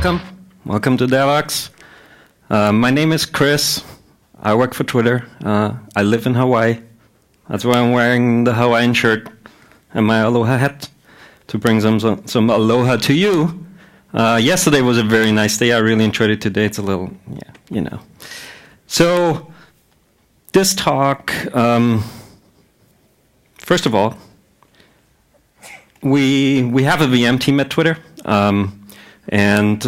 Welcome. Welcome to Devoxx. My name is Chris. I work for Twitter. I live in Hawaii. That's why I'm wearing the Hawaiian shirt and my aloha hat to bring some aloha to you. Yesterday was a very nice day. I really enjoyed it. Today it's a little, So this talk, first of all, we have a VM team at Twitter. And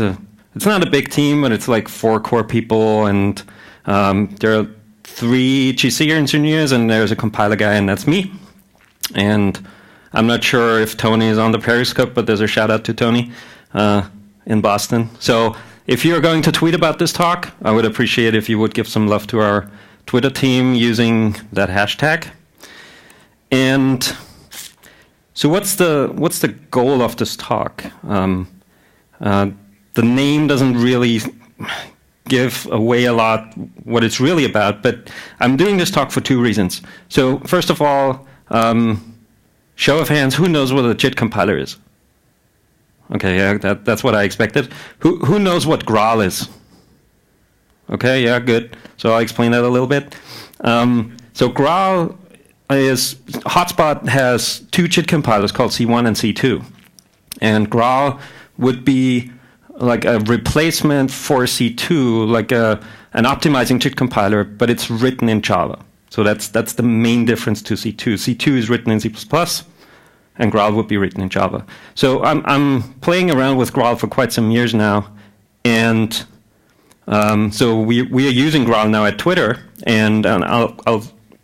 it's not a big team, but it's like 4 core people, and there are 3 GC engineers, and there's a compiler guy, and that's me. And I'm not sure if Tony is on the Periscope, but there's a shout out to Tony in Boston. So if you're going to tweet about this talk, I would appreciate if you would give some love to our Twitter team using that hashtag. And so what's the goal of this talk? The name doesn't really give away a lot what it's really about, but I'm doing this talk for 2 reasons. So first of all, show of hands, who knows what a JIT compiler is? Okay, yeah, that's what I expected. Who knows what Graal is? Okay, yeah, good. So I'll explain that a little bit. So Graal Hotspot has 2 JIT compilers called C1 and C2. And Graal would be like a replacement for C2, like an optimizing JIT compiler, but it's written in Java. So that's the main difference to C2. C2 is written in C++, and Graal would be written in Java. So I'm playing around with Graal for quite some years now, and so we are using Graal now at Twitter, and I'll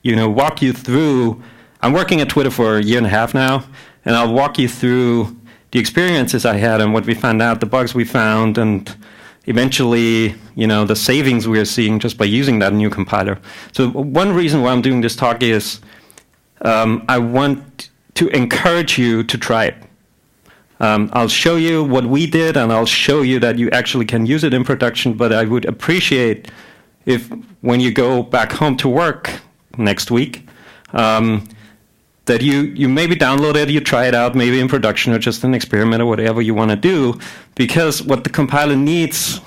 walk you through. I'm working at Twitter for a year and a half now, and I'll walk you through the experiences I had and what we found out, the bugs we found, and eventually, the savings we are seeing just by using that new compiler. So one reason why I'm doing this talk is I want to encourage you to try it. I'll show you what we did, and I'll show you that you actually can use it in production, but I would appreciate if when you go back home to work next week, that you maybe download it, you try it out, maybe in production or just an experiment or whatever you want to do, because what the compiler needs,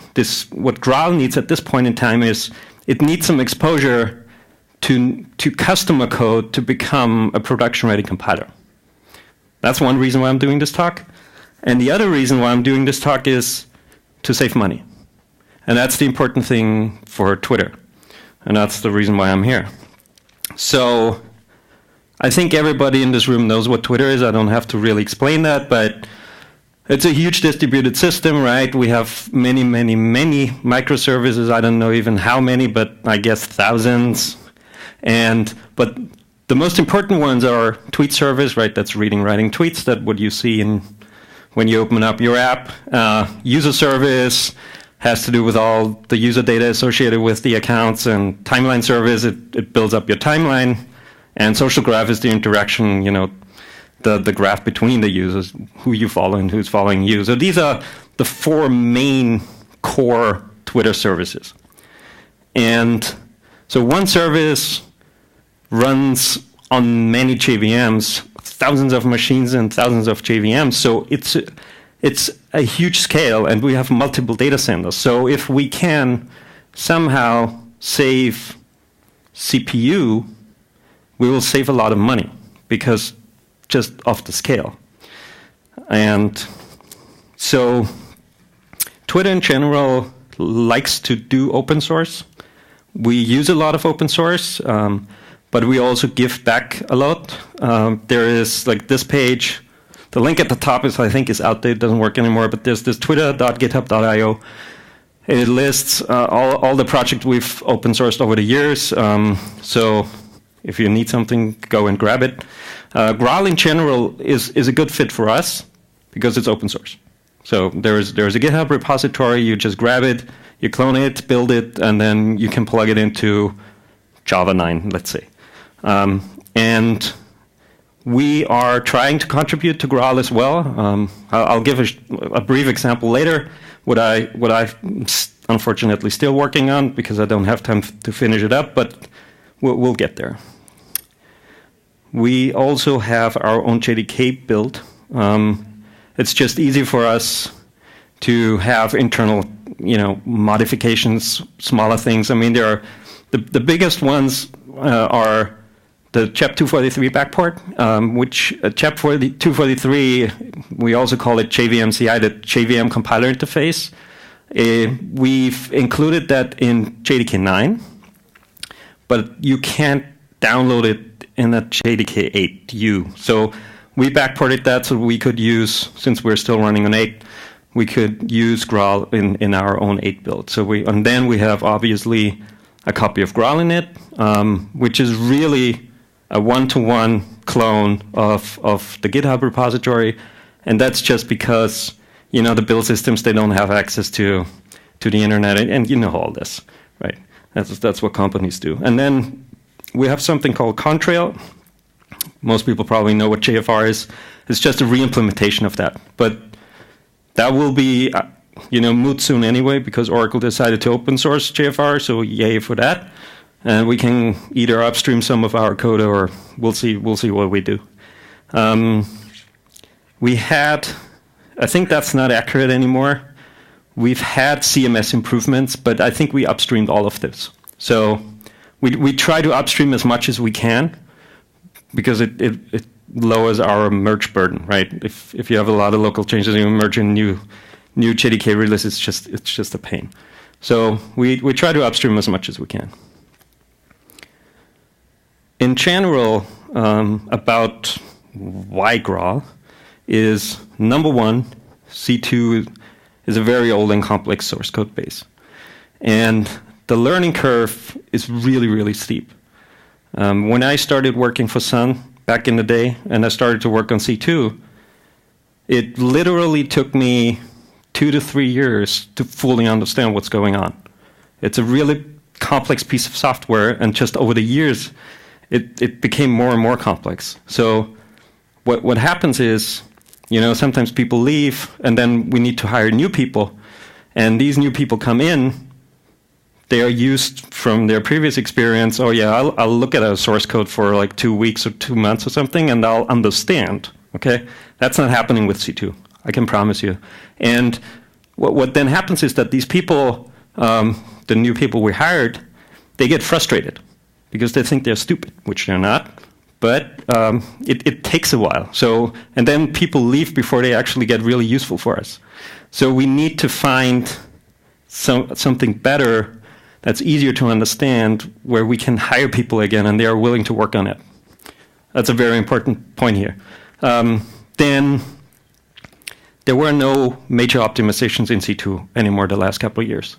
what Graal needs at this point in time is it needs some exposure to customer code to become a production-ready compiler. That's one reason why I'm doing this talk. And the other reason why I'm doing this talk is to save money. And that's the important thing for Twitter. And that's the reason why I'm here. So I think everybody in this room knows what Twitter is. I don't have to really explain that, but it's a huge distributed system, right? We have many, many, many microservices. I don't know even how many, but I guess thousands. But the most important ones are tweet service, right? That's reading, writing tweets. That's what you see when you open up your app. User service has to do with all the user data associated with the accounts, and timeline service, it builds up your timeline. And social graph is the interaction, the graph between the users, who you follow and who's following you. So these are the 4 main core Twitter services. And so one service runs on many JVMs, thousands of machines and thousands of JVMs. So it's a huge scale, and we have multiple data centers. So if we can somehow save CPU, we will save a lot of money because just off the scale. And so Twitter in general likes to do open source. We use a lot of open source, but we also give back a lot. There is like this page. The link at the top is outdated, doesn't work anymore, but there's this twitter.github.io. It lists all the projects we've open sourced over the years. So if you need something, go and grab it. Graal in general is a good fit for us because it's open source. So there's a GitHub repository. You just grab it, you clone it, build it, and then you can plug it into Java 9, let's say. And we are trying to contribute to Graal as well. I'll give a brief example later. What I'm unfortunately still working on because I don't have time to finish it up, but we'll get there. We also have our own JDK built. It's just easy for us to have internal, modifications, smaller things. I mean, there are the biggest ones are the CHEP 243 backport, which CHEP 243, we also call it JVM-CI, the JVM compiler interface. We've included that in JDK 9, but you can't download it in a JDK 8U. So we backported that so we could use, since we're still running on 8, we could use Graal in our own 8 build. And then we have obviously a copy of Graal in it, which is really a one-to-one clone of the GitHub repository, and that's just because the build systems, they don't have access to the internet, and you know all this, right? That's what companies do. And then we have something called Contrail. Most people probably know what JFR is. It's just a re-implementation of that, but that will be moot soon anyway, because Oracle decided to open source JFR, so yay for that. And we can either upstream some of our code, or we'll see what we do. We had, I think that's not accurate anymore. We've had CMS improvements, but I think we upstreamed all of this. So we try to upstream as much as we can, because it lowers our merge burden, right? If you have a lot of local changes and you merge in new JDK release, it's just a pain. So we try to upstream as much as we can. In general, about why Graal is, number one, C2 is a very old and complex source code base. And the learning curve is really, really steep. When I started working for Sun back in the day, and I started to work on C2, it literally took me 2 to 3 years to fully understand what's going on. It's a really complex piece of software, and just over the years, it became more and more complex. So what happens is, sometimes people leave, and then we need to hire new people. And these new people come in, they are used from their previous experience. Oh yeah, I'll look at a source code for like 2 weeks or 2 months or something, and I'll understand. Okay, that's not happening with C2. I can promise you. And what then happens is that these people, the new people we hired, they get frustrated because they think they're stupid, which they're not. But it takes a while. And then people leave before they actually get really useful for us. So we need to find something better that's easier to understand, where we can hire people again and they are willing to work on it. That's a very important point here. Then there were no major optimizations in C2 anymore the last couple of years.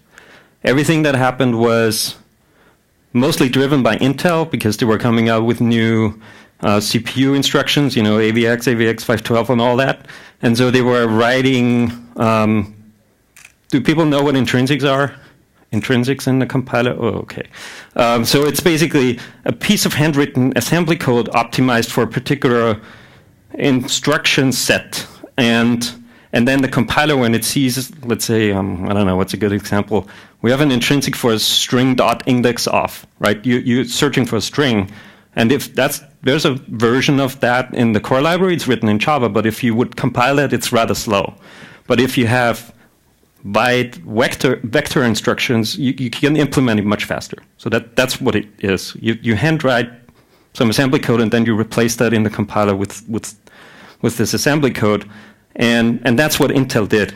Everything that happened was mostly driven by Intel, because they were coming out with new CPU instructions, AVX, AVX 512 and all that. And so they were writing, do people know what intrinsics are? Intrinsics in the compiler? Oh, okay. So it's basically a piece of handwritten assembly code optimized for a particular instruction set. And then the compiler, when it sees, let's say, I don't know, what's a good example? We have an intrinsic for a string.indexOf, right? You're searching for a string. And if there's a version of that in the core library, it's written in Java, but if you would compile it, it's rather slow. But if you have byte vector instructions, you can implement it much faster. So that's what it is. You handwrite some assembly code, and then you replace that in the compiler with this assembly code. And that's what Intel did,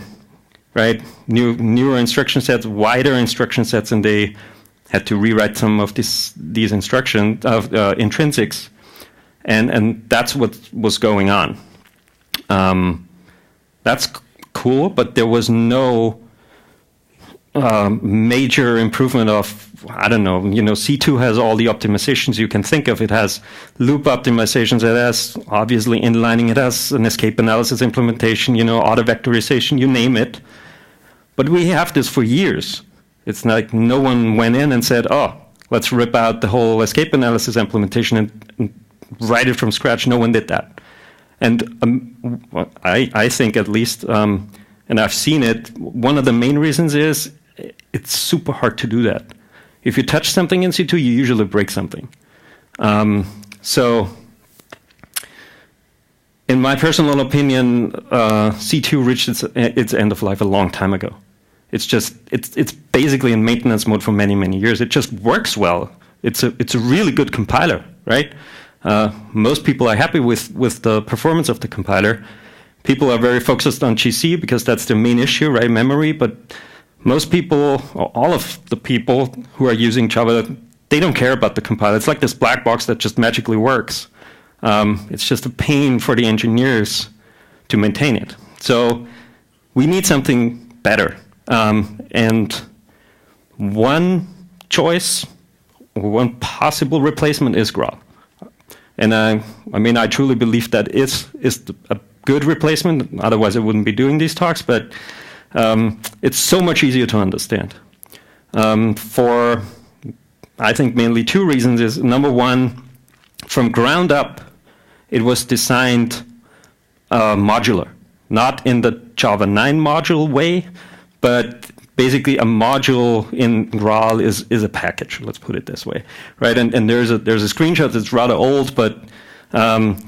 right? Newer instruction sets, wider instruction sets, and they had to rewrite some of these instructions of intrinsics, and that's what was going on. That's cool, but there was no major improvement of, I don't know, C2 has all the optimizations you can think of. It has loop optimizations, it has obviously inlining, it has an escape analysis implementation, auto vectorization, you name it. But we have this for years. It's like no one went in and said, oh, let's rip out the whole escape analysis implementation and write it from scratch. No one did that. And I think at least, and I've seen it, one of the main reasons is it's super hard to do that. If you touch something in C2, you usually break something. So in my personal opinion, C2 reached its end of life a long time ago. It's basically in maintenance mode for many, many years. It just works well. It's a really good compiler, right? Most people are happy with the performance of the compiler. People are very focused on GC because that's the main issue, right? Memory. But most people, or all of the people who are using Java, they don't care about the compiler. It's like this black box that just magically works. It's just a pain for the engineers to maintain it. So we need something better. And one choice, or one possible replacement is Graal. And I truly believe that is a good replacement. Otherwise, I wouldn't be doing these talks. But it's so much easier to understand. For, I think, mainly two reasons. Is number one, from ground up, it was designed modular, not in the Java 9 module way, but basically a module in Graal is a package. Let's put it this way, right? And there's a screenshot that's rather old, but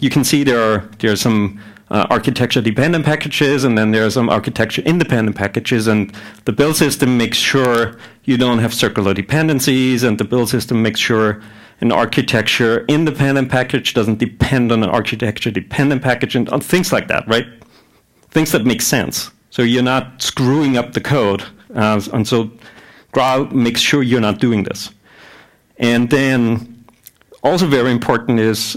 you can see there are some architecture-dependent packages, and then there are some architecture-independent packages, and the build system makes sure you don't have circular dependencies, and the build system makes sure an architecture-independent package doesn't depend on an architecture-dependent package, and on things like that, right? Things that make sense. So you're not screwing up the code, and so Graal makes sure you're not doing this. And then also very important is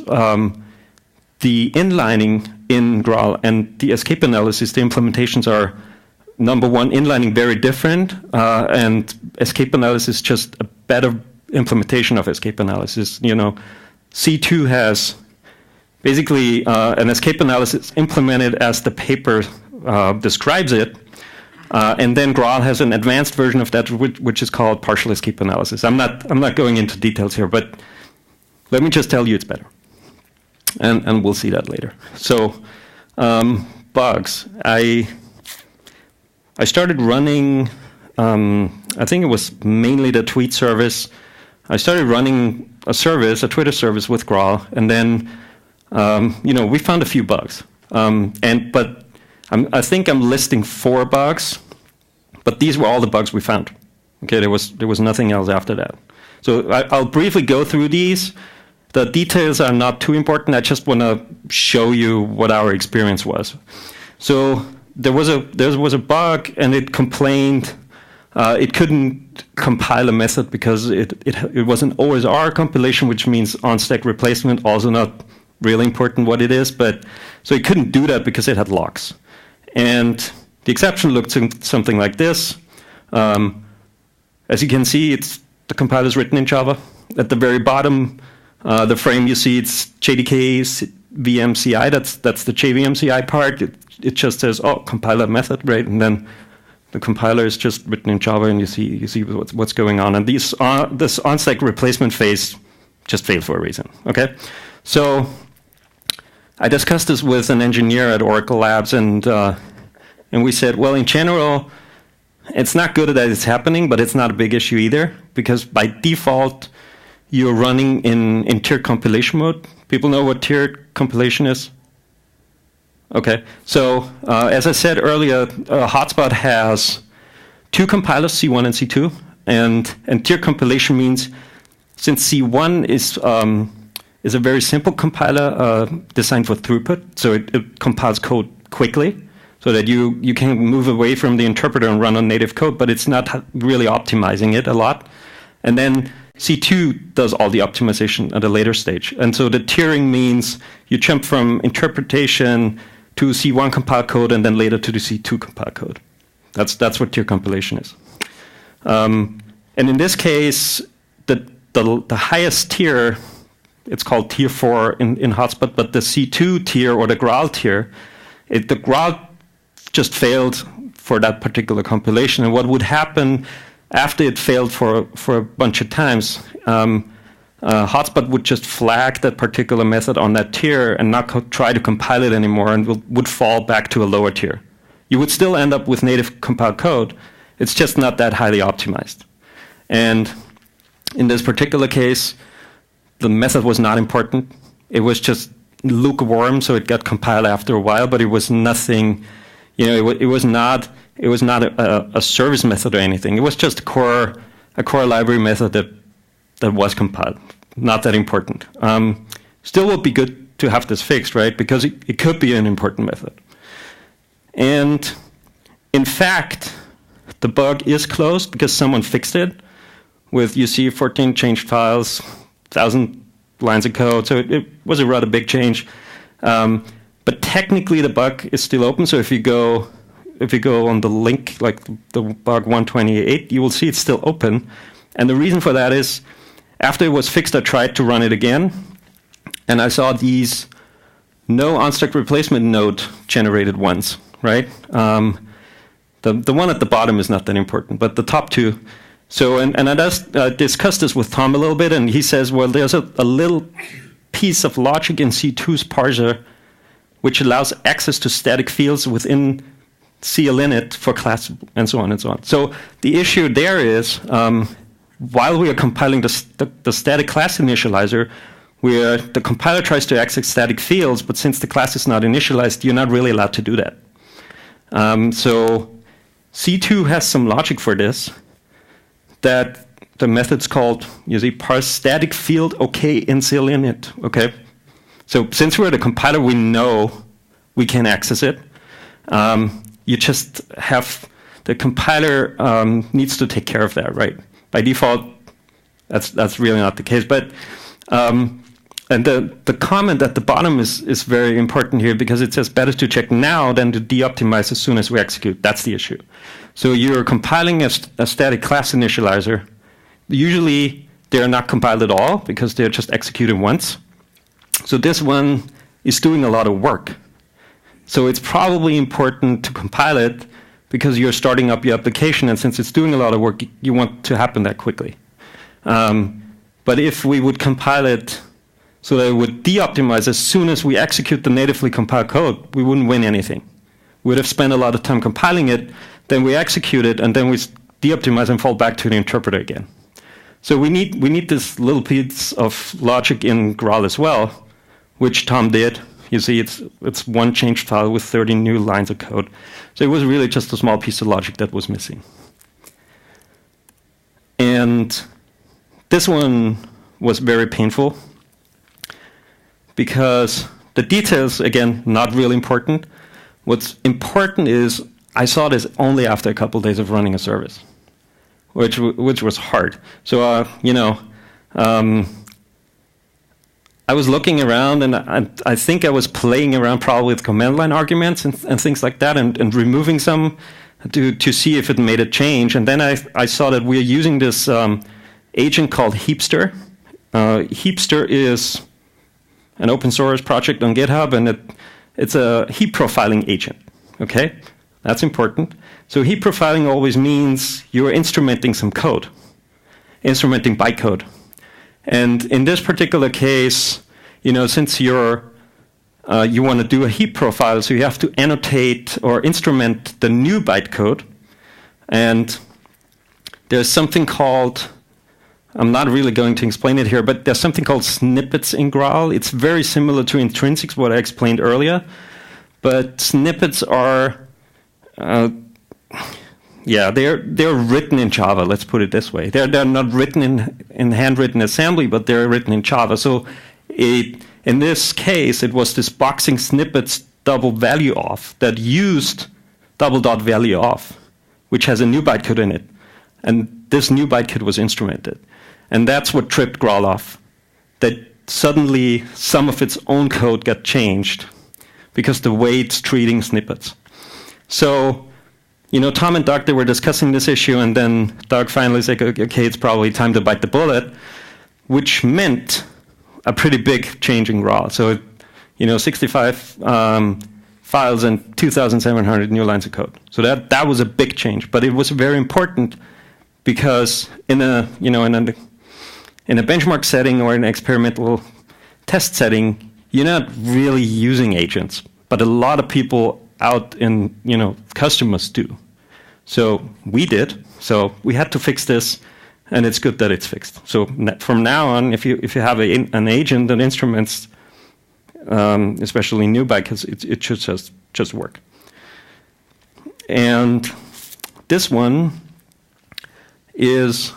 the inlining in Graal and the escape analysis. The implementations are, number one, inlining very different, and escape analysis just a better implementation of escape analysis. C2 has basically an escape analysis implemented as the paper describes it, and then Graal has an advanced version of that, which is called partial escape analysis. I'm not going into details here, but let me just tell you it's better, and we'll see that later. So bugs. I started running. I think it was mainly the tweet service. I started running a Twitter service with Graal, and then we found a few bugs, but I think I'm listing 4 bugs, but these were all the bugs we found. Okay, there was nothing else after that. So I'll briefly go through these. The details are not too important. I just want to show you what our experience was. So there was a bug, and it complained it couldn't compile a method because it was an OSR compilation, which means on-stack replacement. Also not really important what it is, but so it couldn't do that because it had locks. And the exception looked something like this. As you can see, the compiler is written in Java. At the very bottom, the frame you see, it's JDK VMCI. That's the JVMCI part. It just says, compiler method, right? And then the compiler is just written in Java, and you see what's going on. And this on-stack replacement phase just failed for a reason. Okay, so I discussed this with an engineer at Oracle Labs, and we said, well, in general, it's not good that it's happening, but it's not a big issue either, because by default, you're running in tiered compilation mode. People know what tiered compilation is? Okay, so as I said earlier, Hotspot has 2 compilers, C1 and C2, and tiered compilation means since C1 is a very simple compiler designed for throughput, so it compiles code quickly, so that you can move away from the interpreter and run on native code, but it's not really optimizing it a lot. And then C2 does all the optimization at a later stage. And so the tiering means you jump from interpretation to C1 compile code and then later to the C2 compile code. That's what tier compilation is. And in this case, the highest tier, it's called tier 4 in Hotspot, but the C2 tier or the Graal tier, the Graal just failed for that particular compilation. And what would happen after it failed for a bunch of times, Hotspot would just flag that particular method on that tier and not try to compile it anymore, and would fall back to a lower tier. You would still end up with native compiled code. It's just not that highly optimized. And in this particular case, the method was not important. It was just lukewarm, so it got compiled after a while, but it was nothing, it was not a service method or anything. It was just a core library method that was compiled. Not that important. Still would be good to have this fixed, right? Because it could be an important method. And in fact, the bug is closed because someone fixed it with, you see, 14 changed files, 1,000 lines of code. So it was a rather big change. But technically, the bug is still open. So if you go on the link, like the bug 128, you will see it's still open. And the reason for that is, after it was fixed, I tried to run it again, and I saw these no unstacked replacement node generated ones, right? The one at the bottom is not that important, but the top two. So, and I discussed this with Tom a little bit, and he says, well, there's a little piece of logic in C2's parser which allows access to static fields within CLinit for class and so on and so on. So the issue there is, while we are compiling the static class initializer, where the compiler tries to access static fields, but since the class is not initialized, you're not really allowed to do that. So C2 has some logic for this, that the method's called, you see, parse static field OK in CLinit. Okay, so since we're the compiler, we know we can access it. You just have the compiler needs to take care of that, right? By default, that's really not the case. But and the comment at the bottom is very important here, because it says better to check now than to de-optimize as soon as we execute. That's the issue. So you're compiling a static class initializer. Usually they're not compiled at all because they're just executed once. So this one is doing a lot of work. So it's probably important to compile it because you're starting up your application, and since it's doing a lot of work, you want to happen that quickly. But if we would compile it so that it would de-optimize as soon as we execute the natively compiled code, we wouldn't win anything. We would have spent a lot of time compiling it, then we execute it, and then we de-optimize and fall back to the interpreter again. So we need this little piece of logic in Graal as well, which Tom did. You see, it's one changed file with 30 new lines of code. So it was really just a small piece of logic that was missing. And this one was very painful because the details, again, not really important. What's important is I saw this only after a couple of days of running a service, which was hard. So, I was looking around, and I think I was playing around probably with command line arguments and things like that, and removing some to see if it made a change. And then I saw that we're using this agent called Heapster. Heapster is an open source project on GitHub, and it's a heap profiling agent. Okay, that's important. So heap profiling always means you're instrumenting some code, instrumenting bytecode. And in this particular case, since you want to do a heap profile, so you have to annotate or instrument the new bytecode. And there's something called, I'm not really going to explain it here, but there's something called snippets in Graal. It's very similar to intrinsics, what I explained earlier. But snippets are, they're written in Java, let's put it this way. They're not written in handwritten assembly, but they're written in Java. So in this case, it was this boxing snippets double value off that used double dot value off, which has a new bytecode in it. And this new bytecode was instrumented. And that's what tripped Graal off, that suddenly some of its own code got changed because the way it's treating snippets. So, Tom and Doug, they were discussing this issue, and then Doug finally said, okay, it's probably time to bite the bullet, which meant a pretty big change in Graal. So, 65 files and 2,700 new lines of code. So that was a big change, but it was very important because in a benchmark setting or an experimental test setting, you're not really using agents, but a lot of people out in customers do. So we did. So we had to fix this, and it's good that it's fixed. So from now on, if you have an agent that instruments especially new because it should just work. And this one is,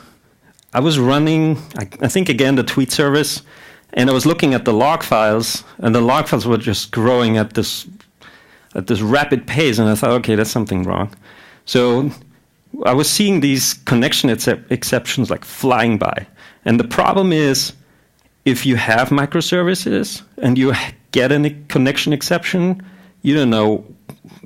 I was running, I think again, the tweet service, and I was looking at the log files, and the log files were just growing at this rapid pace, and I thought, okay, that's something wrong. So I was seeing these connection exceptions like flying by. And the problem is, if you have microservices and you get a connection exception, you don't know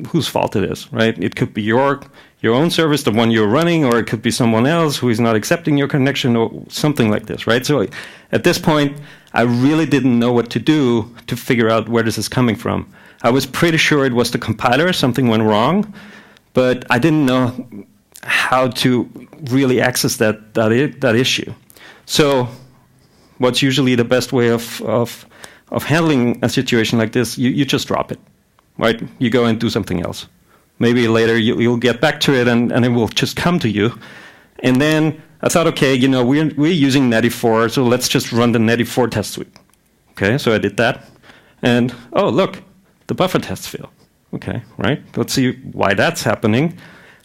whose fault it is, right? It could be your own service, the one you're running, or it could be someone else who is not accepting your connection or something like this, right? So at this point, I really didn't know what to do to figure out where this is coming from. I was pretty sure it was the compiler, something went wrong, but I didn't know how to really access that issue. So what's usually the best way of handling a situation like this? You just drop it, right? You go and do something else. Maybe later you'll get back to it and it will just come to you. And then I thought, okay, we're using Netty4, so let's just run the Netty4 test suite. Okay, so I did that. And, oh, look, the buffer tests fail. Okay, right? Let's see why that's happening.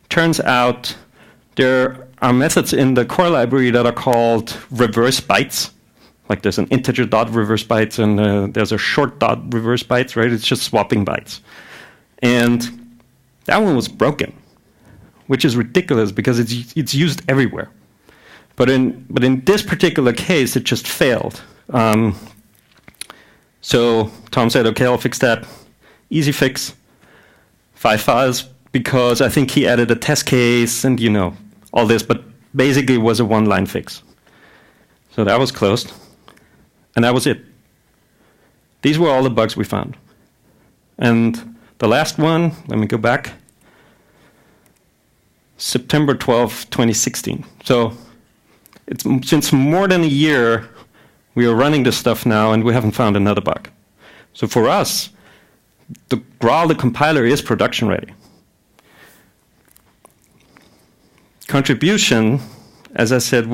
Turns out there are methods in the core library that are called reverse bytes. Like there's an integer dot reverse bytes and there's a short dot reverse bytes, right? It's just swapping bytes. And that one was broken, which is ridiculous because it's used everywhere. But in this particular case, it just failed. So Tom said, okay, I'll fix that. Easy fix. 5 files, because I think he added a test case and all this, but basically it was a one-line fix. So that was closed. And that was it. These were all the bugs we found. And the last one, let me go back. September 12, 2016. So it's since more than a year, we are running this stuff now, and we haven't found another bug. So for us, the Graal, the compiler, is production ready. Contribution, as I said,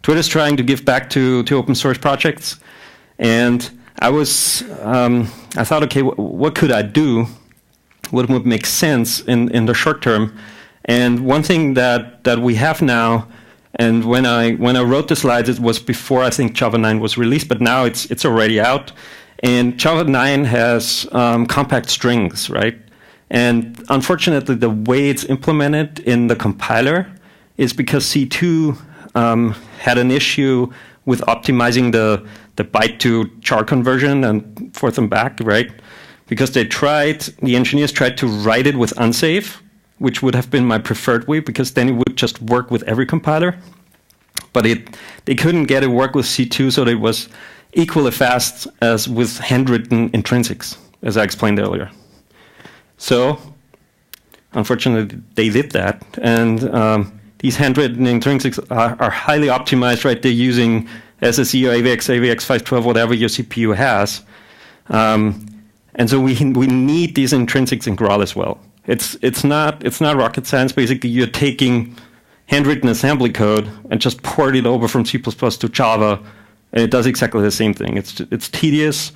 Twitter's trying to give back to open source projects, and I thought, okay, what could I do? What would make sense in the short term? And one thing that we have now, and when I wrote the slides, it was before I think Java 9 was released, but now it's already out. And Java 9 has compact strings, right? And unfortunately, the way it's implemented in the compiler is because C2 had an issue with optimizing the byte to char conversion and forth and back, right? Because the engineers tried to write it with unsafe, which would have been my preferred way, because then it would just work with every compiler. But they couldn't get it work with C2, so it was equally fast as with handwritten intrinsics, as I explained earlier. So, unfortunately, they did that, and these handwritten intrinsics are highly optimized, right? They're using SSE or AVX 512, whatever your CPU has, and so we need these intrinsics in Graal as well. It's not rocket science. Basically, you're taking handwritten assembly code and just port it over from C++ to Java, and it does exactly the same thing. It's tedious,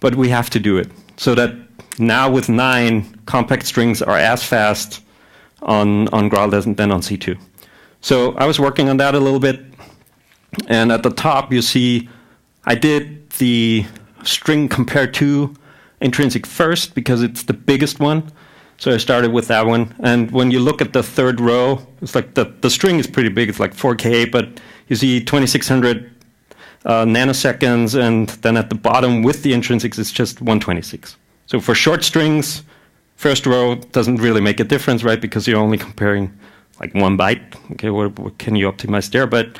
but we have to do it so that now with 9, compact strings are as fast on Graal than on C2. So I was working on that a little bit, and at the top you see I did the string compare to intrinsic first because it's the biggest one. So I started with that one, and when you look at the third row, it's like the string is pretty big. It's like 4K, but you see 2600 nanoseconds, and then at the bottom with the intrinsics, it's just 126. So for short strings, first row doesn't really make a difference, right? Because you're only comparing like 1 byte. Okay, what can you optimize there? But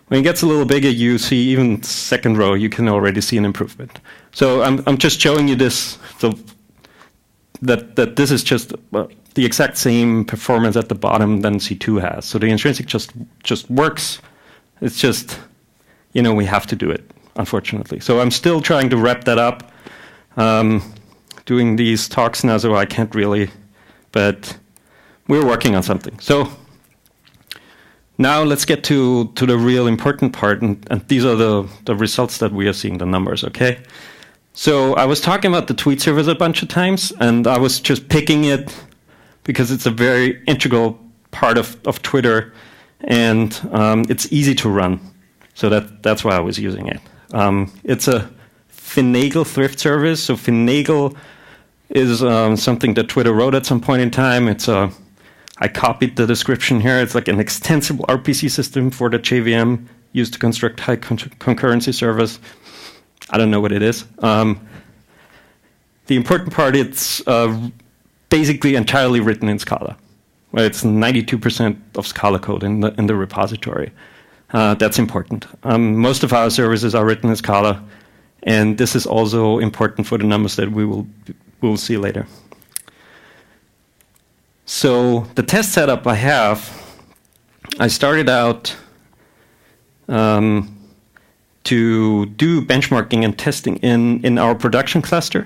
when it gets a little bigger, you see even second row, you can already see an improvement. So I'm just showing you this, that this is just the exact same performance at the bottom than C2 has. So the intrinsic just works. It's just, we have to do it, unfortunately. So I'm still trying to wrap that up. Doing these talks now, so I can't really, but we're working on something. So now let's get to the real important part, and these are the results that we are seeing, the numbers, okay? So I was talking about the tweet service a bunch of times, and I was just picking it because it's a very integral part of Twitter, and it's easy to run. So that's why I was using it. It's a finagle thrift service. So finagle is something that Twitter wrote at some point in time. I copied the description here. It's like an extensible RPC system for the JVM used to construct high concurrency servers. I don't know what it is. The important part, it's basically entirely written in Scala. Well, it's 92% of Scala code in the repository. That's important. Most of our services are written in Scala, and this is also important for the numbers that we will see later. So the test setup I have, I started out to do benchmarking and testing in our production cluster.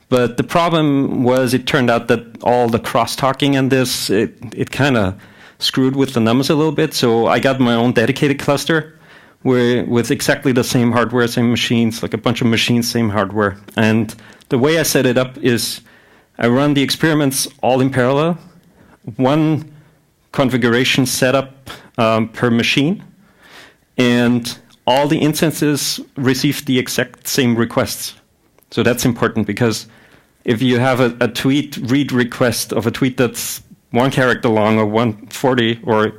But the problem was it turned out that all the crosstalking and this, it kind of screwed with the numbers a little bit. So I got my own dedicated cluster with exactly the same hardware, same machines, like a bunch of machines, same hardware. And the way I set it up is I run the experiments all in parallel, one configuration setup per machine, and all the instances receive the exact same requests. So that's important because if you have a tweet read request of a tweet that's 1 character long or 140, or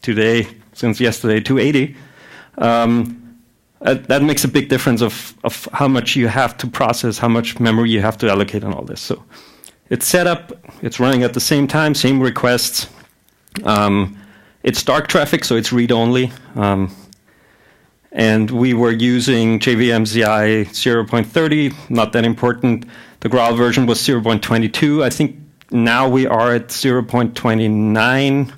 today, since yesterday, 280, that makes a big difference of how much you have to process, how much memory you have to allocate on all this. So it's set up, it's running at the same time, same requests. It's dark traffic, so it's read-only. And we were using JVM ZI 0.30, not that important. The Graal version was 0.22. I think now we are at 0.29,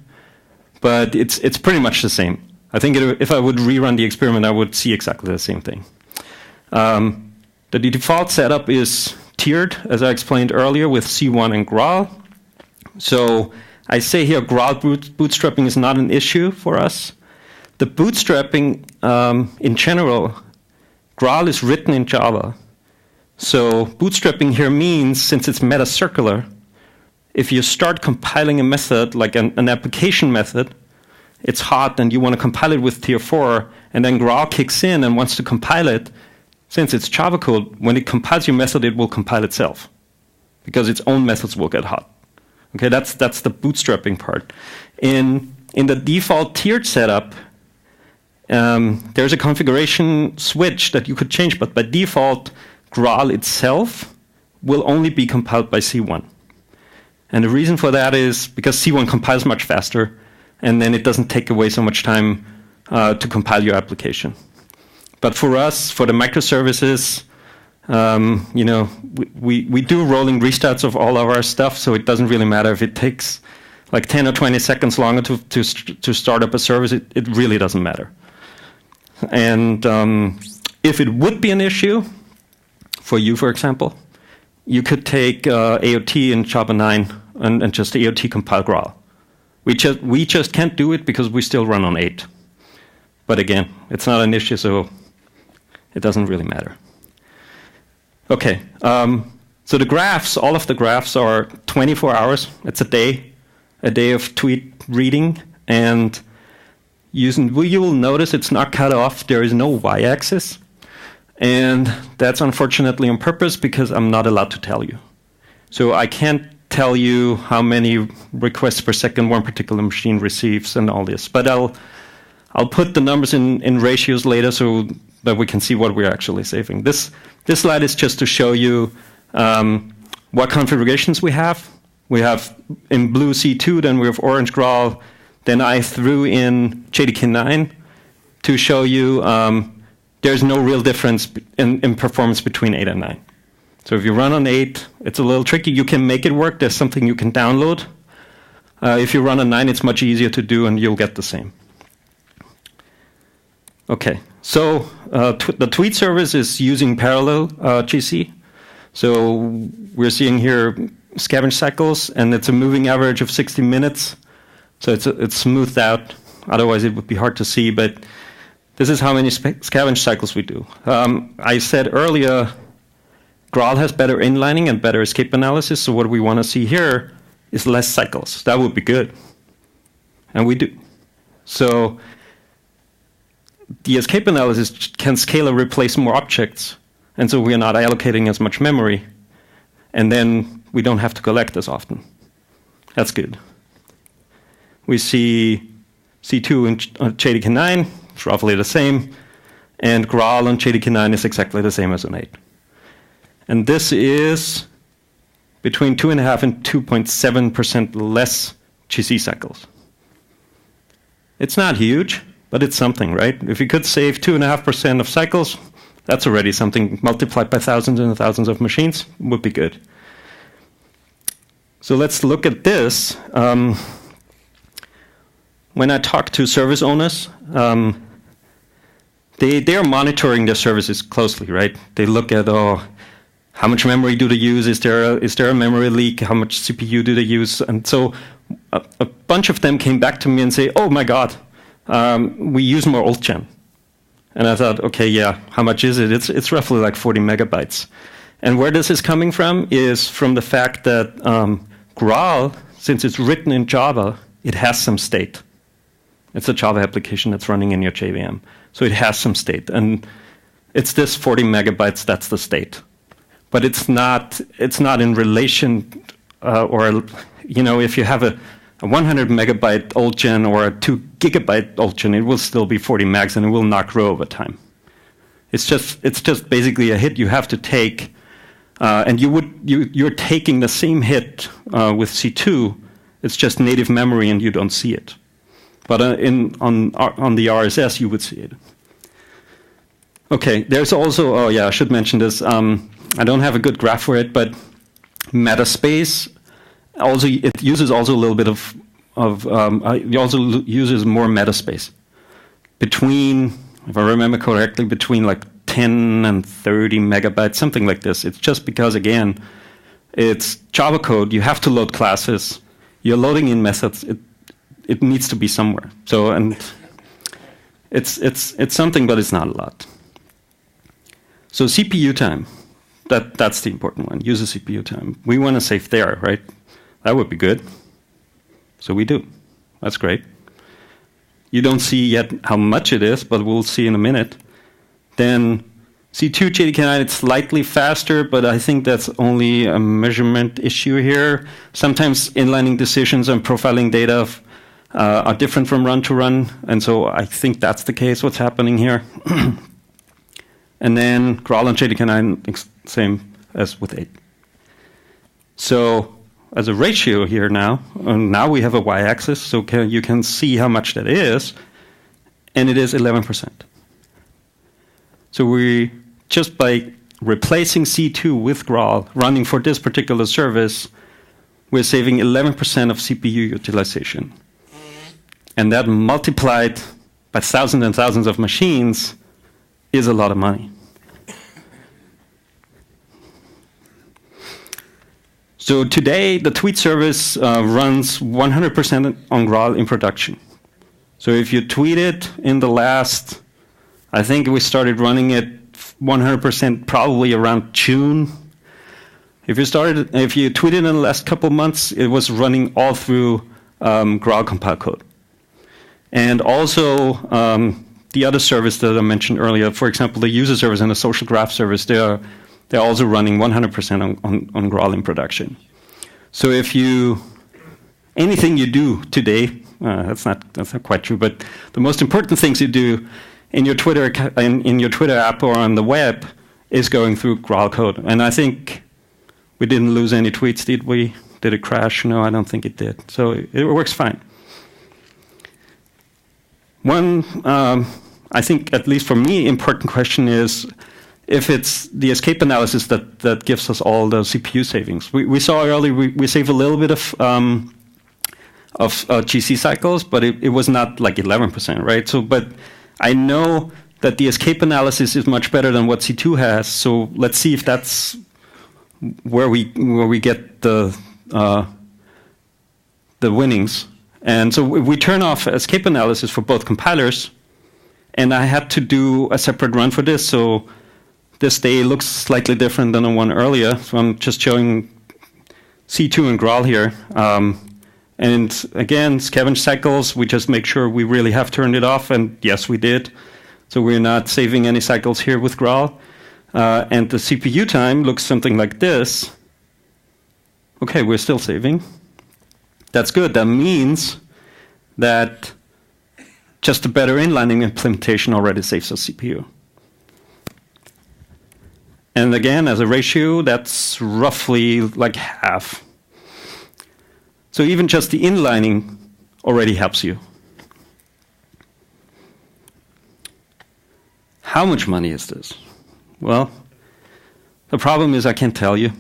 but it's pretty much the same. I think if I would rerun the experiment, I would see exactly the same thing. The default setup is tiered, as I explained earlier, with C1 and Graal. So I say here Graal bootstrapping is not an issue for us. The bootstrapping, in general, Graal is written in Java. So bootstrapping here means, since it's meta-circular, if you start compiling a method, like an application method, it's hot and you want to compile it with tier 4, and then Graal kicks in and wants to compile it, since it's Java code, when it compiles your method, it will compile itself, because its own methods will get hot. Okay, that's the bootstrapping part. In the default tiered setup, there's a configuration switch that you could change, but by default, Graal itself will only be compiled by C1. And the reason for that is because C1 compiles much faster, and then it doesn't take away so much time to compile your application. But for us, for the microservices, we do rolling restarts of all of our stuff, so it doesn't really matter if it takes like 10 or 20 seconds longer to start up a service. It really doesn't matter. And if it would be an issue for you, for example, you could take AOT in Java 9 and just AOT compile Graal. We just can't do it because we still run on 8. But again, it's not an issue, so it doesn't really matter. Okay, so the graphs, all of the graphs are 24 hours. It's a day of tweet reading, and you will notice it's not cut off. There is no y-axis, and that's unfortunately on purpose because I'm not allowed to tell you. So I can't tell you how many requests per second one particular machine receives and all this, but I'll put the numbers in ratios later so that we can see what we're actually saving. This slide is just to show you what configurations we have. We have in blue C2, then we have orange Graal. Then I threw in JDK9 to show you there's no real difference in performance between 8 and 9. So if you run on 8, it's a little tricky. You can make it work. There's something you can download. If you run on 9, it's much easier to do, and you'll get the same. Okay, so the tweet service is using parallel GC. So we're seeing here scavenge cycles, and it's a moving average of 60 minutes. So it's smoothed out. Otherwise, it would be hard to see. But this is how many scavenge cycles we do. I said earlier Graal has better inlining and better escape analysis, so what we want to see here is less cycles. That would be good. And we do. So the escape analysis can Scala replace more objects, and so we are not allocating as much memory, and then we don't have to collect as often. That's good. We see C2 on JDK9, it's roughly the same, and Graal on JDK9 is exactly the same as on 8. And this is between 2.5 and 2.7% less GC cycles. It's not huge, but it's something, right? If you could save 2.5% of cycles, that's already something. Multiplied by thousands and thousands of machines would be good. So let's look at this. When I talk to service owners, they are monitoring their services closely, right? They look at, how much memory do they use? Is there a memory leak? How much CPU do they use? And so a bunch of them came back to me and say, oh my God, we use more old gen. And I thought, okay, yeah, how much is it? It's roughly like 40 megabytes. And where this is coming from is from the fact that Graal, since it's written in Java, it has some state. It's a Java application that's running in your JVM. So it has some state. And it's this 40 megabytes, that's the state. But it's not in relation, if you have a 100 megabyte old gen or a 2 gigabyte old gen, it will still be 40 megs and it will not grow over time. It's just basically a hit you have to take, and you're taking the same hit with C2. It's just native memory and you don't see it. But on the RSS you would see it. Okay, there's also, I should mention this. I don't have a good graph for it, but metaspace also it uses also a little bit it also uses more metaspace between, if I remember correctly, between like 10 and 30 megabytes, something like this. It's just because, again, it's Java code. You have to load classes. You're loading in methods. It needs to be somewhere. So, and it's something, but it's not a lot. So CPU time. That's the important one. User CPU time. We want to save there, right? That would be good. So we do. That's great. You don't see yet how much it is, but we'll see in a minute. Then C2 JDK9, it's slightly faster, but I think that's only a measurement issue here. Sometimes inlining decisions and profiling data are different from run to run, and so I think that's the case, what's happening here. And then Graal on JDK9, same as with 8. So as a ratio here now we have a y-axis, so you can see how much that is, and it is 11%. So we, just by replacing C2 with Graal, running for this particular service, we're saving 11% of CPU utilization. And that multiplied by thousands and thousands of machines is a lot of money. So today, the tweet service runs 100% on Graal in production. So if you tweeted in the last, I think we started running it 100% probably around June. If you tweeted in the last couple months, it was running all through Graal compile code. And also, the other service that I mentioned earlier, for example, the user service and the social graph service, they're also running 100% on Graal in production. So if anything you do today, that's not quite true, but the most important things you do in your Twitter app or on the web is going through Graal code. And I think we didn't lose any tweets, did we? Did it crash? No, I don't think it did. So it works fine. One, I think, at least for me, important question is if it's the escape analysis that gives us all the CPU savings. We saw earlier we save a little bit of GC cycles, but it was not like 11%, right? So, but I know that the escape analysis is much better than what C2 has. So let's see if that's where we get the winnings. And so we turn off escape analysis for both compilers, and I had to do a separate run for this. So this day looks slightly different than the one earlier. So I'm just showing C2 and Graal here. And again, scavenge cycles, we just make sure we really have turned it off, and yes, we did. So we're not saving any cycles here with Graal. And the CPU time looks something like this. Okay, we're still saving. That's good. That means that just a better inlining implementation already saves us CPU. And again, as a ratio, that's roughly like half. So even just the inlining already helps you. How much money is this? Well, the problem is I can't tell you.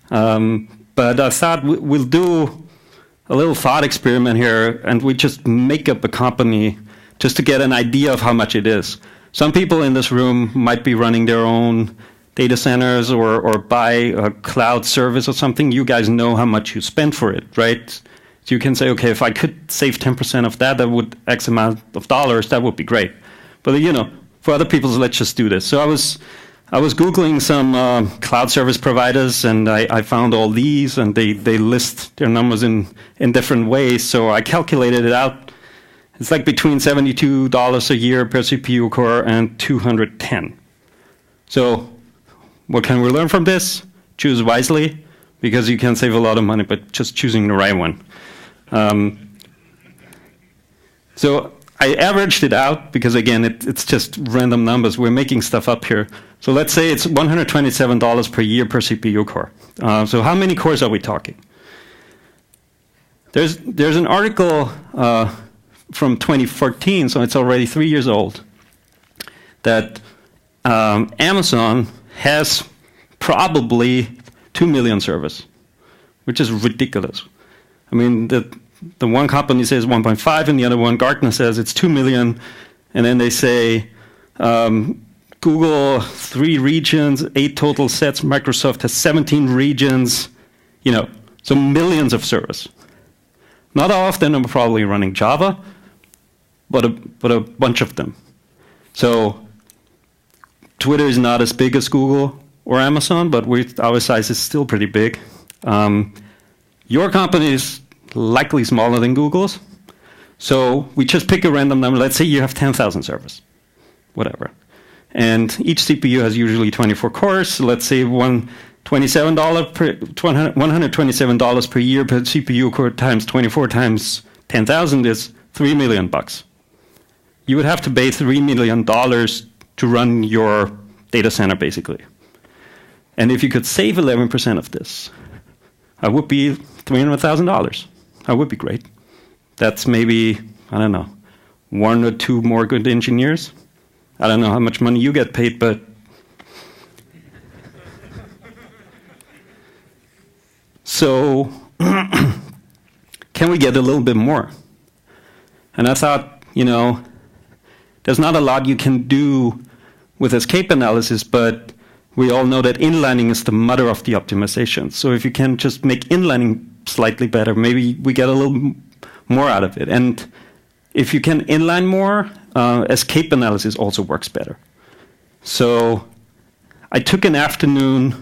But I thought we'll do a little thought experiment here, and we just make up a company just to get an idea of how much it is. Some people in this room might be running their own data centers or buy a cloud service or something. You guys know how much you spend for it, right? So you can say, okay, if I could save 10% of that, that would X amount of dollars, that would be great. But you know, for other people, let's just do this. So I was Googling some cloud service providers, and I found all these, and they list their numbers in different ways. So I calculated it out. It's like between $72 a year per CPU core and $210. So what can we learn from this? Choose wisely, because you can save a lot of money, but just choosing the right one. So I averaged it out because, again, it's just random numbers. We're making stuff up here. So let's say it's $127 per year per CPU core. So how many cores are we talking? There's an article from 2014, so it's already 3 years old, that Amazon has probably 2 million servers, which is ridiculous. I mean, the one company says 1.5, and the other one, Gartner, says it's 2 million, and then they say Google 3 regions, 8 total sets. Microsoft has 17 regions. You know, so millions of servers. Not all of them are probably running Java, but a bunch of them. So Twitter is not as big as Google or Amazon, but our size is still pretty big. Your company is likely smaller than Google's. So we just pick a random number. Let's say you have 10,000 servers, whatever. And each CPU has usually 24 cores. So let's say $127 per year per CPU core times 24 times 10,000 is $3 million. You would have to pay $3 million to run your data center, basically. And if you could save 11% of this, that would be $300,000. That would be great. That's maybe, I don't know, 1 or 2 more good engineers. I don't know how much money you get paid, but so can we get a little bit more? And I thought, you know, there's not a lot you can do with escape analysis, but we all know that inlining is the mother of the optimization. So if you can just make inlining slightly better, maybe we get a little more out of it. And if you can inline more, escape analysis also works better. So I took an afternoon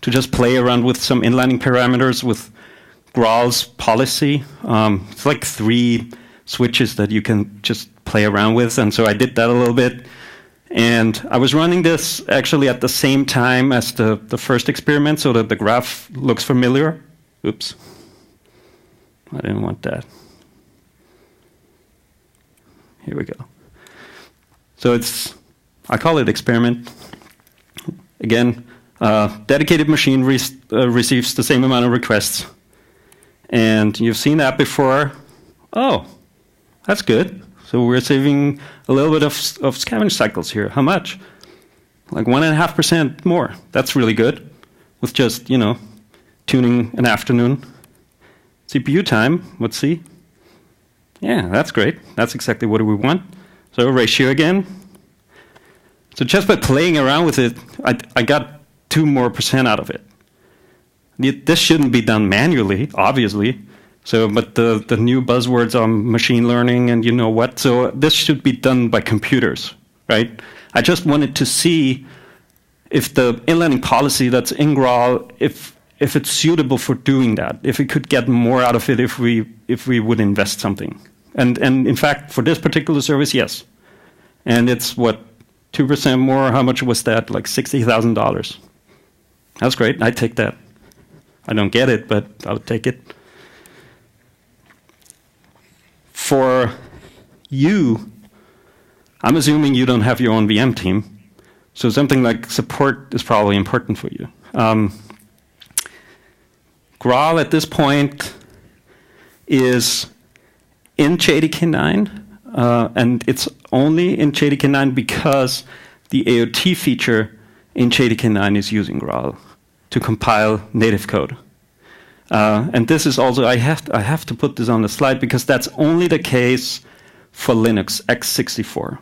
to just play around with some inlining parameters with Graal's policy. It's like 3 switches that you can just play around with, and so I did that a little bit. And I was running this actually at the same time as the first experiment, so that the graph looks familiar. Oops. I didn't want that. Here we go. So I call it experiment. Again, dedicated machine receives the same amount of requests. And you've seen that before. Oh, that's good. So we're saving a little bit of scavenge cycles here. How much? Like 1.5% more. That's really good. With just, you know, tuning an afternoon. CPU time, let's see. Yeah, that's great. That's exactly what we want. So ratio again. So just by playing around with it, I got 2% more out of it. This shouldn't be done manually, obviously. So, but the new buzzwords are machine learning and you know what. So this should be done by computers, right? I just wanted to see if the inlining policy that's in Graal, if it's suitable for doing that, if we could get more out of it if we would invest something. And in fact, for this particular service, yes. And it's what, 2% more? How much was that? Like $60,000. That's great. I take that. I don't get it, but I'll take it. For you, I'm assuming you don't have your own VM team, so something like support is probably important for you. Graal at this point is in JDK 9, and it's only in JDK 9 because the AOT feature in JDK 9 is using Graal to compile native code. And this is also, I have to put this on the slide because that's only the case for Linux x64.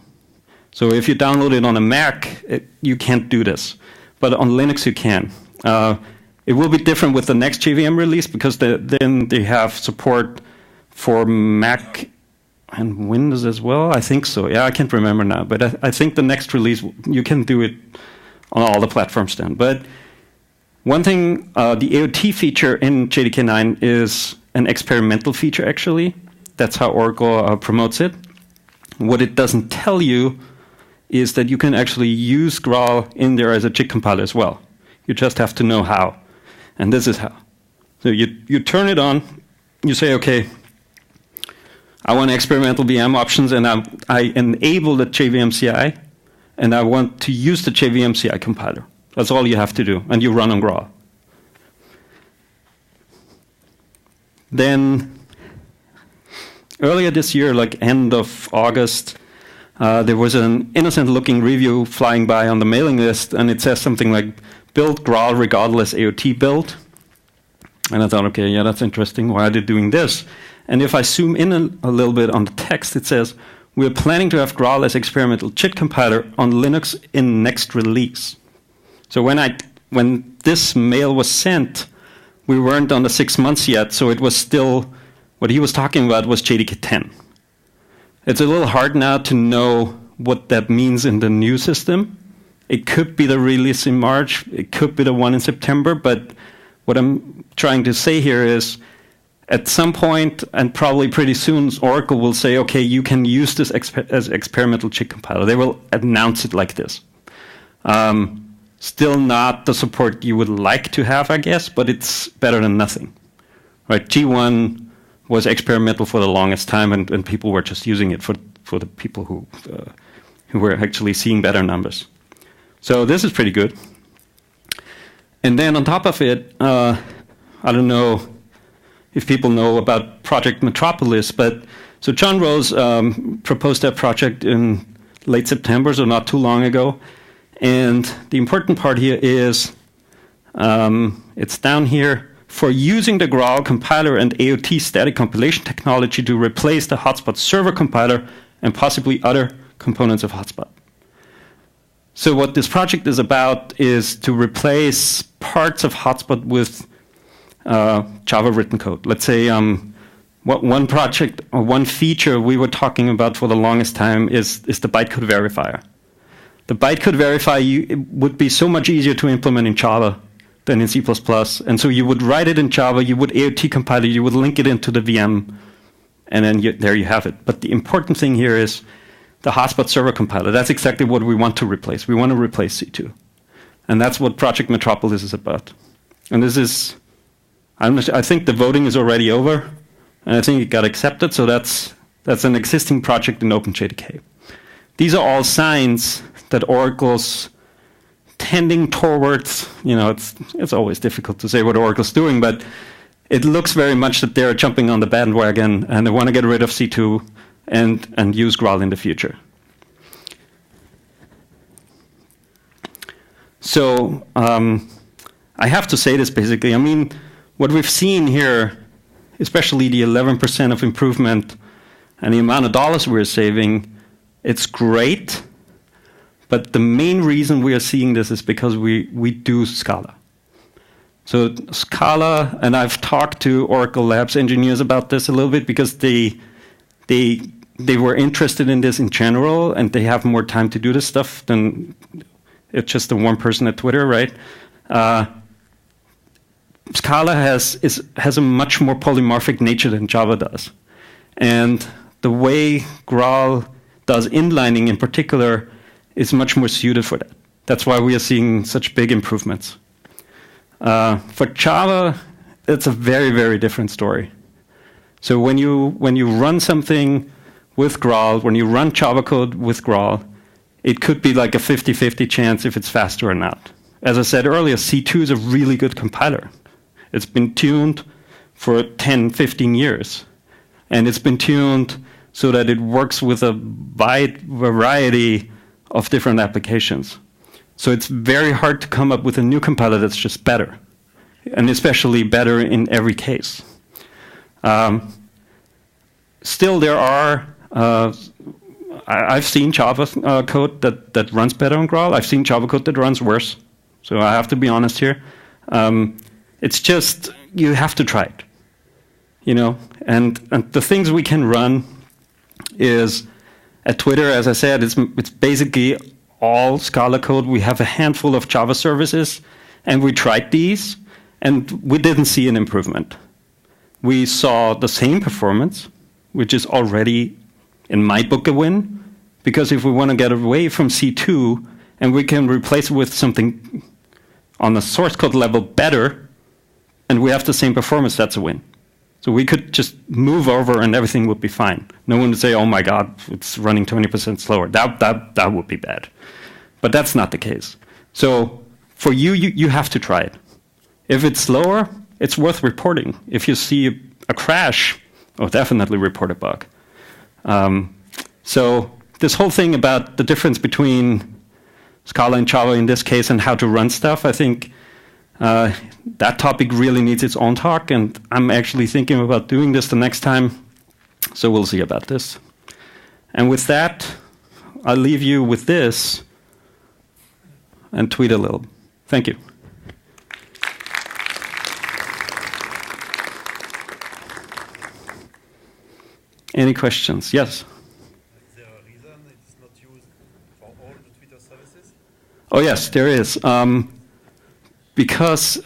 So if you download it on a Mac, you can't do this. But on Linux, you can. It will be different with the next JVM release because then they have support for Mac and Windows as well. I think so. Yeah, I can't remember now. But I think the next release, you can do it on all the platforms then. But one thing, the AOT feature in JDK 9 is an experimental feature, actually. That's how Oracle promotes it. What it doesn't tell you is that you can actually use Graal in there as a JIT compiler as well. You just have to know how. And this is how. So you turn it on, you say, okay, I want experimental VM options, and I enable the JVM CI, and I want to use the JVM CI compiler. That's all you have to do, and you run on Graal. Then, earlier this year, like end of August, there was an innocent-looking review flying by on the mailing list, and it says something like, build Graal regardless AOT build. And I thought, okay, yeah, that's interesting. Why are they doing this? And if I zoom in a little bit on the text, it says, we're planning to have Graal as experimental JIT compiler on Linux in next release. So when this mail was sent, we weren't on the 6 months yet, so it was still, what he was talking about was JDK 10. It's a little hard now to know what that means in the new system. It could be the release in March, it could be the one in September, but what I'm trying to say here is, at some point, and probably pretty soon, Oracle will say, okay, you can use this as experimental JIT compiler. They will announce it like this. Still not the support you would like to have, I guess, but it's better than nothing. Right? G1 was experimental for the longest time, and people were just using it for the people who were actually seeing better numbers. So this is pretty good. And then on top of it, I don't know if people know about Project Metropolis, but so John Rose proposed that project in late September, so not too long ago. And the important part here is, it's down here, for using the Graal compiler and AOT static compilation technology to replace the Hotspot server compiler and possibly other components of Hotspot. So what this project is about is to replace parts of Hotspot with Java written code. Let's say what one project or one feature we were talking about for the longest time is the bytecode verifier. The bytecode verifier would be so much easier to implement in Java than in C++. And so you would write it in Java, you would AOT compile it, you would link it into the VM, and then there you have it. But the important thing here is the Hotspot server compiler. That's exactly what we want to replace. We want to replace C2. And that's what Project Metropolis is about. And this is, I think the voting is already over, and I think it got accepted, so that's an existing project in OpenJDK. These are all signs that Oracle's tending towards, it's always difficult to say what Oracle's doing, but it looks very much that they're jumping on the bandwagon and they want to get rid of C2 and use Graal in the future. So I have to say this basically. I mean, what we've seen here, especially the 11% of improvement and the amount of dollars we're saving, it's great. But the main reason we are seeing this is because we do Scala. So Scala, and I've talked to Oracle Labs engineers about this a little bit because they they were interested in this in general, and they have more time to do this stuff than it's just the one person at Twitter, right? Scala has a much more polymorphic nature than Java does. And the way Graal does inlining in particular is much more suited for that. That's why we are seeing such big improvements. For Java, it's a very, very different story. So when you run something with Graal, when you run Java code with Graal, it could be like a 50-50 chance if it's faster or not. As I said earlier, C2 is a really good compiler. It's been tuned for 10, 15 years. And it's been tuned so that it works with a wide variety of different applications. So it's very hard to come up with a new compiler that's just better, and especially better in every case. Still, there are, I've seen Java code that runs better on Graal. I've seen Java code that runs worse. So I have to be honest here. It's just, you have to try it. You know, and the things we can run is, at Twitter, as I said, it's basically all Scala code. We have a handful of Java services, and we tried these, and we didn't see an improvement. We saw the same performance, which is already, in my book, a win, because if we want to get away from C2, and we can replace it with something on the source code level better, and we have the same performance, that's a win. So we could just move over and everything would be fine. No one would say, oh my God, it's running 20% slower. That would be bad. But that's not the case. So for you have to try it. If it's slower, it's worth reporting. If you see a crash, oh, definitely report a bug. So this whole thing about the difference between Scala and Java in this case and how to run stuff, I think that topic really needs its own talk, and I'm actually thinking about doing this the next time, so we'll see about this. And with that, I'll leave you with this and tweet a little. Thank you. Any questions? Yes? Is there a reason it's not used for all the Twitter services? Oh yes, there is. Because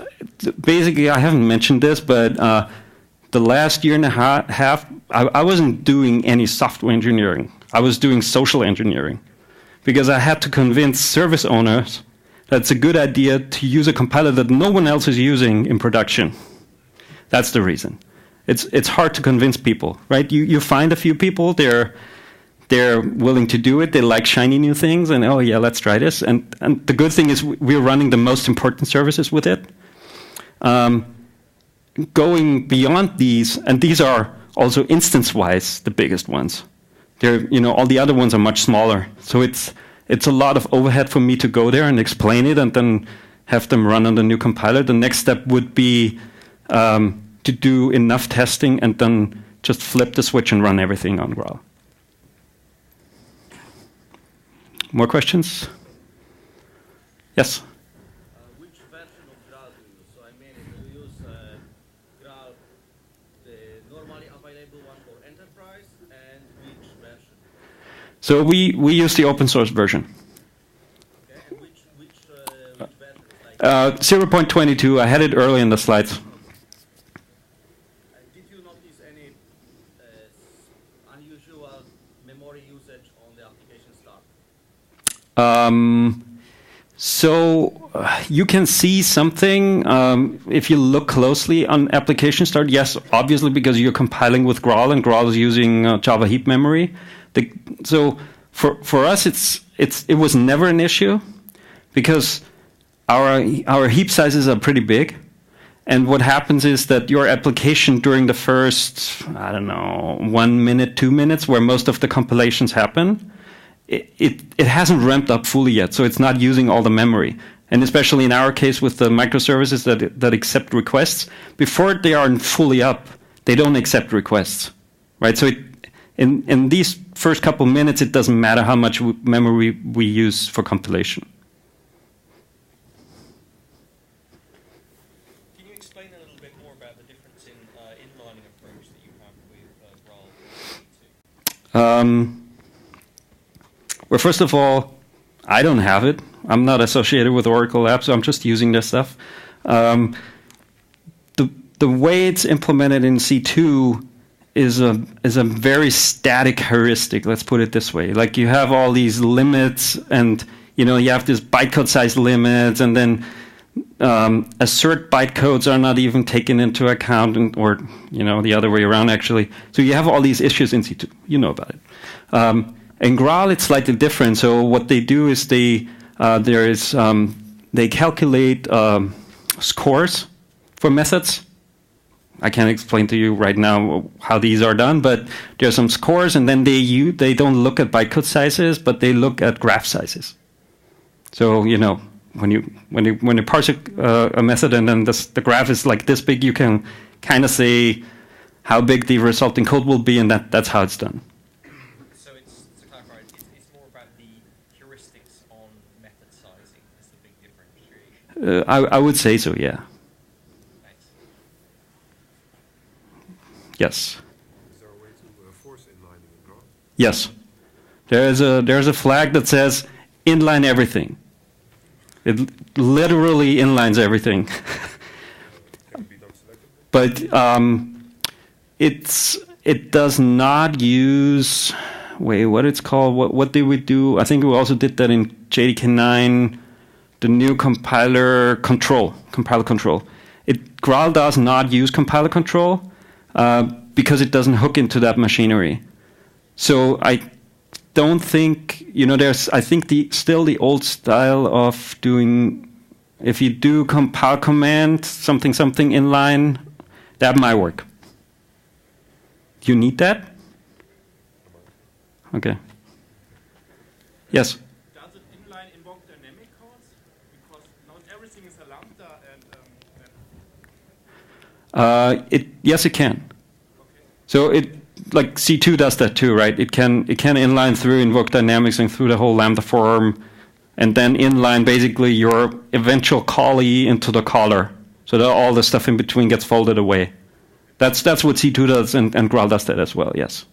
basically, I haven't mentioned this, but the last year and a half, I wasn't doing any software engineering. I was doing social engineering, because I had to convince service owners that it's a good idea to use a compiler that no one else is using in production. That's the reason. It's hard to convince people, right? You find a few people, they're willing to do it. They like shiny new things, and oh yeah, let's try this. And the good thing is we're running the most important services with it. Going beyond these, and these are also instance-wise the biggest ones. All the other ones are much smaller. So it's a lot of overhead for me to go there and explain it and then have them run on the new compiler. The next step would be to do enough testing and then just flip the switch and run everything on Graal. More questions? Yes? Which version of Graal do you use? So I mean, do you use Graal, the normally available one for enterprise, and which version? So we use the open source version. Okay, and which version? Like 0.22, I had it early in the slides. Did you notice any unusual memory usage on the application start? So you can see something if you look closely on application start. Yes, obviously, because you're compiling with Graal, and Graal is using Java heap memory. So for us, it was never an issue because our heap sizes are pretty big. And what happens is that your application during the first, 1 minute, 2 minutes, where most of the compilations happen, it hasn't ramped up fully yet, so it's not using all the memory. And especially in our case with the microservices that accept requests, before they are fully up, they don't accept requests, right? So in these first couple minutes, it doesn't matter how much memory we use for compilation. Can you explain a little bit more about the difference in inlining approach that you have with Graal Well, first of all, I don't have it. I'm not associated with Oracle Labs, so I'm just using this stuff. The way it's implemented in C2 is a very static heuristic. Let's put it this way: like you have all these limits, and you have this bytecode size limits, and then assert bytecodes are not even taken into account, or the other way around actually. So you have all these issues in C2. You know about it. In Graal, it's slightly different. So what they do is they calculate scores for methods. I can't explain to you right now how these are done, but there are some scores, and then they don't look at bytecode sizes, but they look at graph sizes. So when you parse a method and then the graph is like this big, you can kind of say how big the resulting code will be, and that's how it's done. So to clarify, it's more about the heuristics on method sizing is the big differentiation. I would say so, yeah. Thanks. Yes. Is there a way to force inlining in Graal? Yes. There's a flag that says inline everything. It literally inlines everything. Can it be done selectively? But it does not use what it's called. What did we do? I think we also did that in JDK9, the new compiler control. Graal does not use compiler control because it doesn't hook into that machinery. So I don't think there's. I think still the old style of doing. If you do compile command something inline, that might work. Do you need that? Okay. Yes. Does it inline invoke dynamic codes? Because not everything is a lambda, and Yes, it can. okay. So like C2 does that too, right? It can inline through invoke dynamics and through the whole lambda form, and then inline basically your eventual callee into the caller, so that all the stuff in between gets folded away. That's what C2 does, and Graal does that as well. Yes.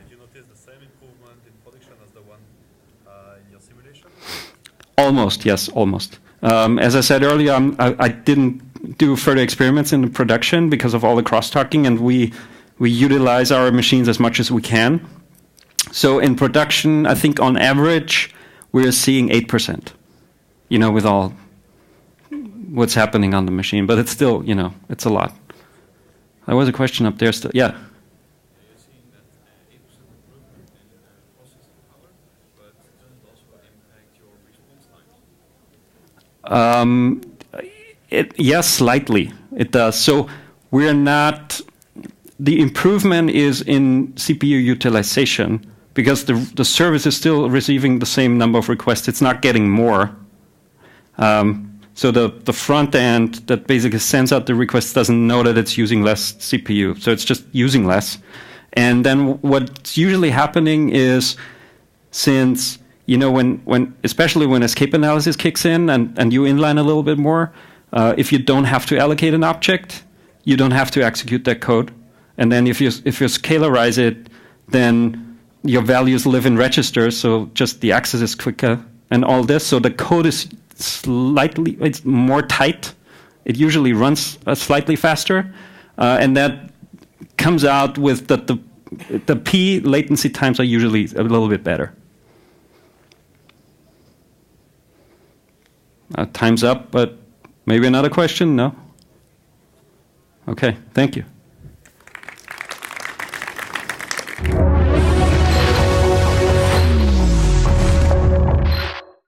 You notice the same improvement in production as the one in your simulation? Almost, yes, almost. As I said earlier, I didn't do further experiments in the production because of all the crosstalking, and we utilize our machines as much as we can. So in production, I think on average, we're seeing 8%, with all what's happening on the machine. But it's still, it's a lot. There was a question up there still. Yeah. You're seeing that 8% improvement in processing power, but does it also impact your response times? Yes, slightly. It does. So we're not. The improvement is in CPU utilization because the service is still receiving the same number of requests. It's not getting more. So the front end that basically sends out the requests doesn't know that it's using less CPU. So it's just using less. And then what's usually happening is, since especially when escape analysis kicks in and you inline a little bit more, if you don't have to allocate an object, you don't have to execute that code. And then if you scalarize it, then your values live in registers, so just the access is quicker and all this. So the code is it's more tight. It usually runs slightly faster, and that comes out with the P latency times are usually a little bit better. Time's up, but maybe another question? No? Okay, thank you.